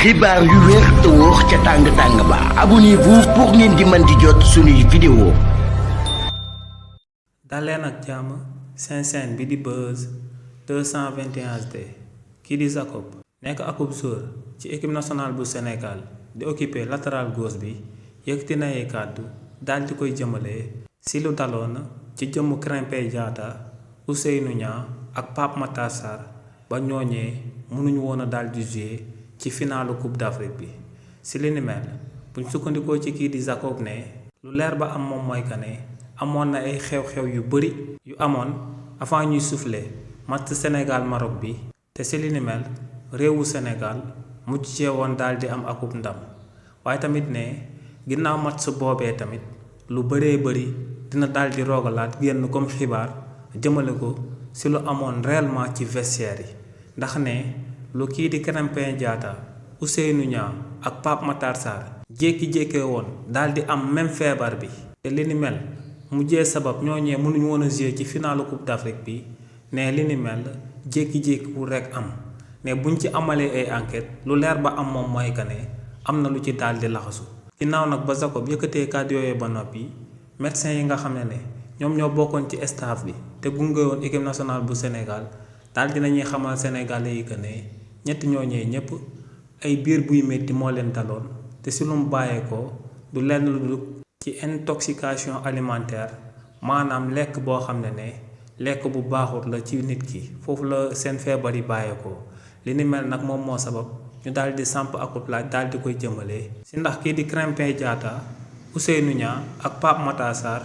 xibaar yu wér te wóor ca tàng-tàng ba abonnez-vous pour ngeen di mën di jot suñuy vidéo. daleen ak jàmm seen chaîne bi di Buzz 221HD kii di Jacob nekk akub joueur ci équipe nationale bu Sénégal di occuper latéral gauche bi yëkkati na ay kàddu daal di koy jëmale si lu daloon ci jëmmu Krépin Diatta Ousseynou Niang ak Pape Matar Sarr ba ñooñee mënuñu woon a daal di jouer ci finalu coupe d'Afrique bi si li ni mel buñ sukkandikoo ci kii di Jacob ne lu leer ba am moom mooy que ne amoon na ay xew-xew yu bari yu amoon avant ñuy souffler match Sénégal Maroc bi te si li ni mel réewu Sénégal mujj cee woon daal di am akub ndam waaye tamit ne ginnaaw match boobee tamit lu bëree bëri dina daal di rogalaat génn comme xibaar jëmale ko si lu amoon réellement ci vestiaire yi ndax ne lu kii di Krépin Diatta Ousseynou Niang ak Pape Matar Sarr jékki-jékkee woon daal di am même feebar bi te li ni mel mujjee sabab ñooñee mënuñu woon a jouer ci finalu coupe d'Afrique bi ne li ni mel jékki-jékki wu rekk am ne buñ ci amalee ay enquête lu leer ba am moom mooy que ne am na lu ci daal di laxasu ginnaaw nag ba Jacob yëkkatee kàddu yooyu ba noppi médecins yi nga xam ne ñoom ñoo bokkoon ci staff bi te gunge woon équipe nationale bu Sénégal daal dinañuy xamal Sénégalais yi que ne ñetti ñooñee ñëpp ay biir buy métti moo leen daloon te si lu mu bàyyeekoo du lenn lu dul ci intoxication alimentaire maanaam lekk boo xam ne lekk bu baaxut la ci nit ki foofu la seen feebar yi bàyyeekoo li ni mel nag moom moo sabab ñu daal di samp akub laaj daal di koy jëmale si ndax kii di Krépin Diatta Ousseynou Niang ak Pape Matar Sarr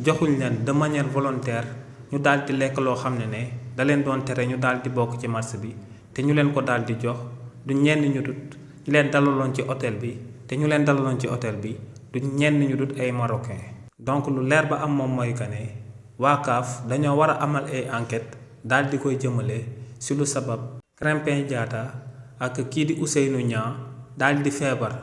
joxuñ leen de manière volontaire ñu daal di lekk loo xam ne da leen doon tere ñu daal di bokk ci match bi te ñu leen ko daal di jox du ñenn ñu dut ñu leen dalaloon ci hôtel bi te ñu leen dalaloon ci hôtel bi du ñenn ñu dut ay marocain donc lu leer ba am moom mooy que ne waa CAF dañoo war a amal ay enquête daal di koy jëmale si lu sabab Krépin Diatta ak kii di Ousseynou Niang daal di feebar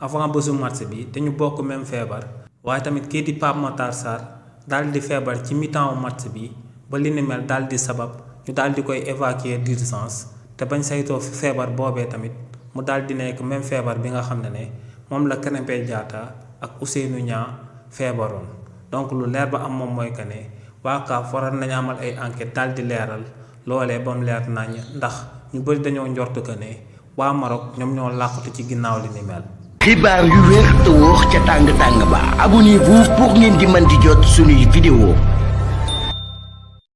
avant bésu match bi te ñu bokk même feebar waaye tamit kii di Pape Matar Sarr daal di feebar ci mi-temps match bi ba li ni mel daal di sabab ñu daal di koy évacuer d'urgence te bañ saytoo feebar boobee tamit mu daal di nekk même feebar bi nga xam ne moom la Krépin Diatta ak Ousseynou Niang feebaroon donc lu leer ba am moom mooy que ne waa CAF waroon nañu amal ay enquête daal di leeral loolee ba mu leer nañ ndax ñu bëri dañoo njort que ne waa Maroc ñoom ñoo làqatu ci ginnaaw li ni mel. xibaar yu wér te wóor ca tàng-tàng ba abonnez-vous pour ngeen di mën di jot suñuy vidéo.